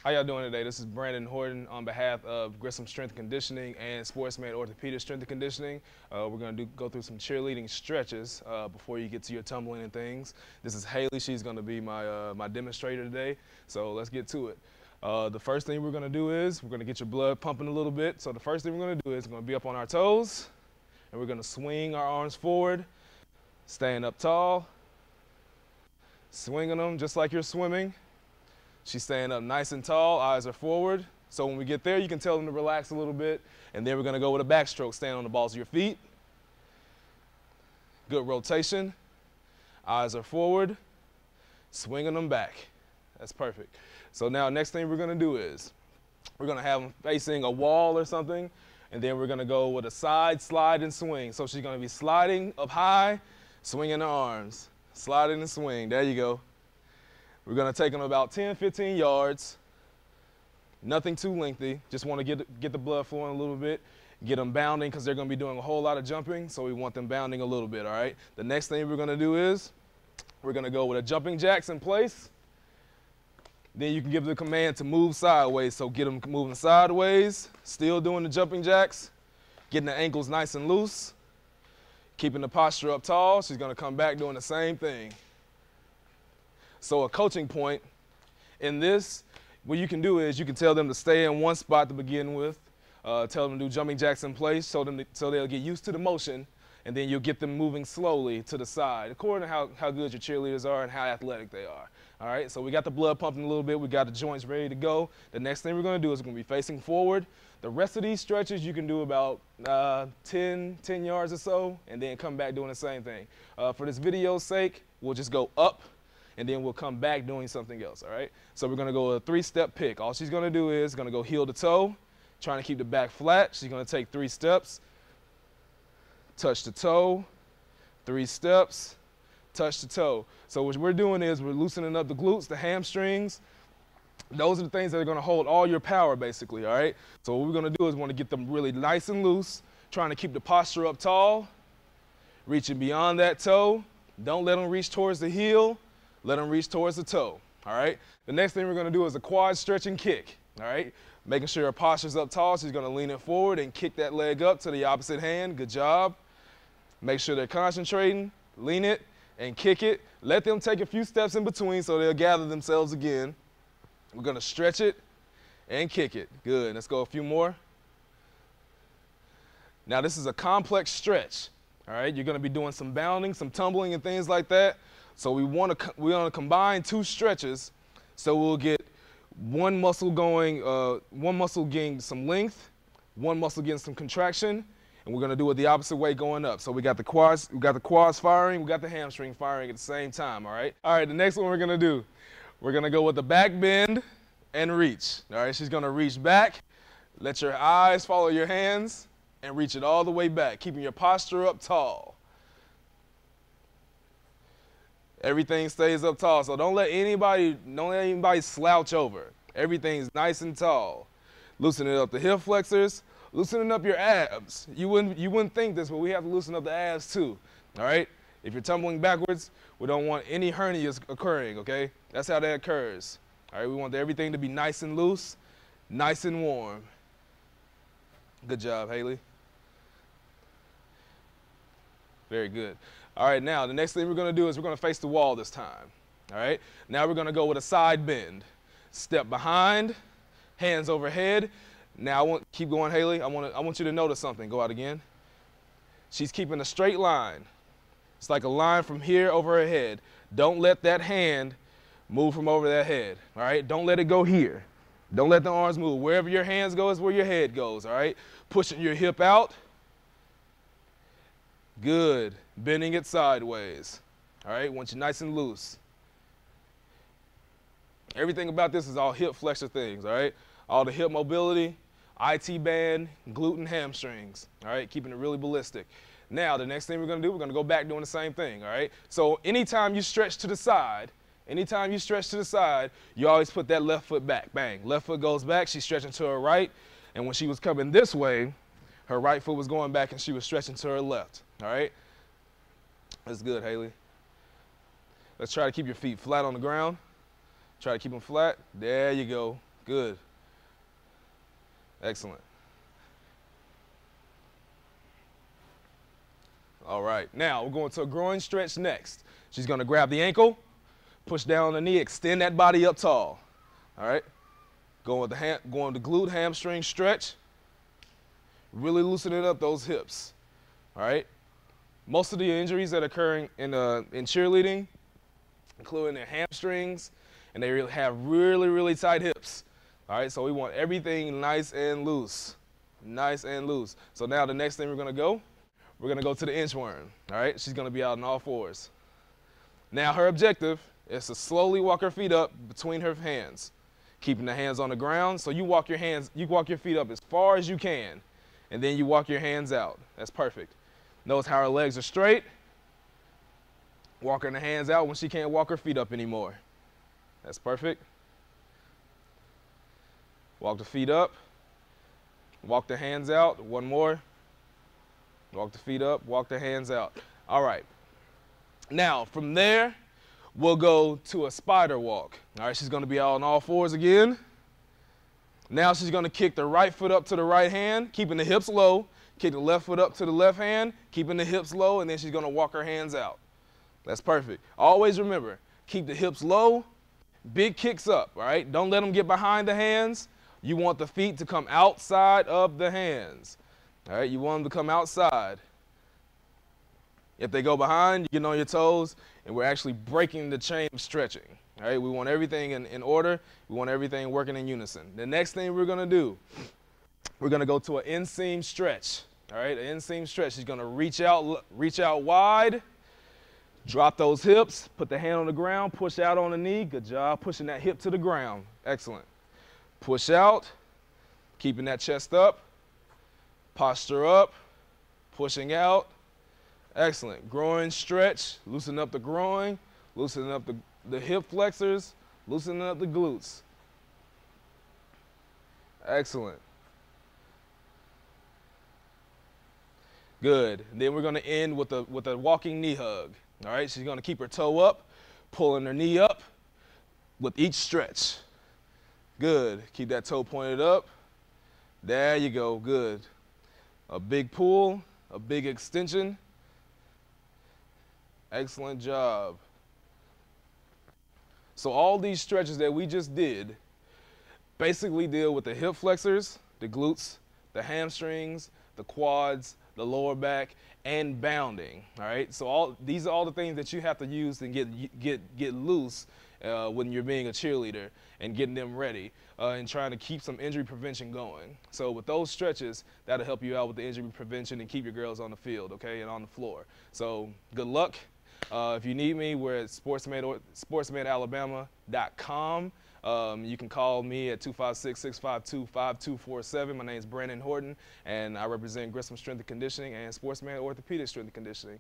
How y'all doing today? This is Brandon Horton on behalf of Grissom Strength and Conditioning and Sportsman Orthopedic Strength and Conditioning. We're going to go through some cheerleading stretches before you get to your tumbling and things. This is Haley. She's going to be my demonstrator today. So let's get to it. The first thing we're going to do is we're going to get your blood pumping a little bit. So the first thing we're going to do is we're going to be up on our toes, and we're going to swing our arms forward, staying up tall, swinging them just like you're swimming. She's staying up nice and tall, eyes are forward. So when we get there, you can tell them to relax a little bit. And then we're gonna go with a backstroke, staying on the balls of your feet. Good rotation. Eyes are forward, swinging them back. That's perfect. So now next thing we're gonna do is, we're gonna have them facing a wall or something, and then we're gonna go with a side, slide, and swing. So she's gonna be sliding up high, swinging her arms. Sliding and swing, there you go. We're gonna take them about 10, 15 yards. Nothing too lengthy. Just wanna get the blood flowing a little bit, get them bounding because they're gonna be doing a whole lot of jumping, so we want them bounding a little bit, all right? The next thing we're gonna do is, we're gonna go with a jumping jacks in place. Then you can give the command to move sideways, so get them moving sideways, still doing the jumping jacks, getting the ankles nice and loose, keeping the posture up tall. She's gonna come back doing the same thing. So a coaching point in this, what you can do is you can tell them to stay in one spot to begin with, tell them to do jumping jacks in place so they'll get used to the motion, and then you'll get them moving slowly to the side, according to how good your cheerleaders are and how athletic they are. All right, so we got the blood pumping a little bit, we got the joints ready to go. The next thing we're gonna do is we're gonna be facing forward. The rest of these stretches you can do about 10 yards or so, and then come back doing the same thing. For this video's sake, we'll just go up, and then we'll come back doing something else, all right? So we're gonna go a 3-step pick. All she's gonna do is gonna go heel to toe, trying to keep the back flat. She's gonna take 3 steps, touch the toe, 3 steps, touch the toe. So what we're doing is we're loosening up the glutes, the hamstrings. Those are the things that are gonna hold all your power basically, all right? So what we're gonna do is we wanna get them really nice and loose, trying to keep the posture up tall, reaching beyond that toe. Don't let them reach towards the heel. Let them reach towards the toe, all right? The next thing we're gonna do is a quad stretch and kick, all right? Making sure her posture's up tall, she's gonna lean it forward and kick that leg up to the opposite hand, good job. Make sure they're concentrating, lean it and kick it. Let them take a few steps in between so they'll gather themselves again. We're gonna stretch it and kick it, good. Let's go a few more. Now this is a complex stretch, all right? You're gonna be doing some bounding, some tumbling and things like that. So we want to combine 2 stretches, so we'll get one muscle getting some length, one muscle getting some contraction, and we're going to do it the opposite way going up. So we got the quads firing, we got the hamstring firing at the same time, all right? All right, the next one we're going to do, we're going to go with the back bend and reach. All right, she's going to reach back, let your eyes follow your hands, and reach it all the way back, keeping your posture up tall. Everything stays up tall, so don't let anybody slouch over. Everything's nice and tall. Loosening up the hip flexors, loosening up your abs. You wouldn't think this, but we have to loosen up the abs too, all right? If you're tumbling backwards, we don't want any hernias occurring, okay? That's how that occurs, all right? We want everything to be nice and loose, nice and warm. Good job, Haley. Very good. All right, now the next thing we're gonna do is we're gonna face the wall this time, all right? Now we're gonna go with a side bend. Step behind, hands overhead. Now keep going, Haley. I want you to notice something. Go out again. She's keeping a straight line. It's like a line from here over her head. Don't let that hand move from over that head, all right? Don't let it go here. Don't let the arms move. Wherever your hands go is where your head goes, all right? Pushing your hip out. Good. Bending it sideways. All right, want you nice and loose. Everything about this is all hip flexor things, all right? All the hip mobility, IT band, glute and hamstrings, all right? Keeping it really ballistic. Now, the next thing we're gonna do, we're gonna go back doing the same thing, all right? So anytime you stretch to the side, you always put that left foot back, bang. Left foot goes back, she's stretching to her right, and when she was coming this way, her right foot was going back and she was stretching to her left, all right? That's good, Haley. Let's try to keep your feet flat on the ground. Try to keep them flat. There you go. Good. Excellent. All right, now we're going to a groin stretch next. She's gonna grab the ankle, push down on the knee, extend that body up tall. All right, going with the glute hamstring stretch, really loosening up those hips. All right, most of the injuries that are occurring in cheerleading, including their hamstrings, and they have really tight hips. All right, so we want everything nice and loose, nice and loose. So now the next thing we're gonna go to the inchworm. All right, she's gonna be out on all fours. Now her objective is to slowly walk her feet up between her hands, keeping the hands on the ground. So you walk your feet up as far as you can, and then you walk your hands out. That's perfect. Notice how her legs are straight. Walking the hands out when she can't walk her feet up anymore. That's perfect. Walk the feet up. Walk the hands out. One more. Walk the feet up, walk the hands out. All right. Now, from there, we'll go to a spider walk. All right, she's gonna be out on all fours again. Now she's gonna kick the right foot up to the right hand, keeping the hips low. Kick the left foot up to the left hand, keeping the hips low, and then she's gonna walk her hands out. That's perfect. Always remember, keep the hips low, big kicks up, all right? Don't let them get behind the hands. You want the feet to come outside of the hands. All right, you want them to come outside. If they go behind, you get on your toes, and we're actually breaking the chain of stretching. All right, we want everything in order. We want everything working in unison. The next thing we're gonna do, we're gonna go to an inseam stretch. All right, an inseam stretch. She's gonna reach out wide, drop those hips, put the hand on the ground, push out on the knee. Good job, pushing that hip to the ground. Excellent. Push out, keeping that chest up. Posture up, pushing out. Excellent. Groin stretch, loosen up the groin, loosening up the hip flexors, loosening up the glutes. Excellent. Good. And then we're going to end with a walking knee hug. All right, she's going to keep her toe up, pulling her knee up with each stretch. Good. Keep that toe pointed up. There you go. Good. A big pull, a big extension. Excellent job. So all these stretches that we just did basically deal with the hip flexors, the glutes, the hamstrings, the quads, the lower back, and bounding. All right. So these are all the things that you have to use and get loose when you're being a cheerleader and getting them ready and trying to keep some injury prevention going. So with those stretches, that'll help you out with the injury prevention and keep your girls on the field, okay, and on the floor. So good luck. If you need me, we're at sportsmanalabama.com. You can call me at 256-652-5247. My name is Brandon Horton, and I represent Grissom Strength and Conditioning and Sportsman Orthopedic Strength and Conditioning.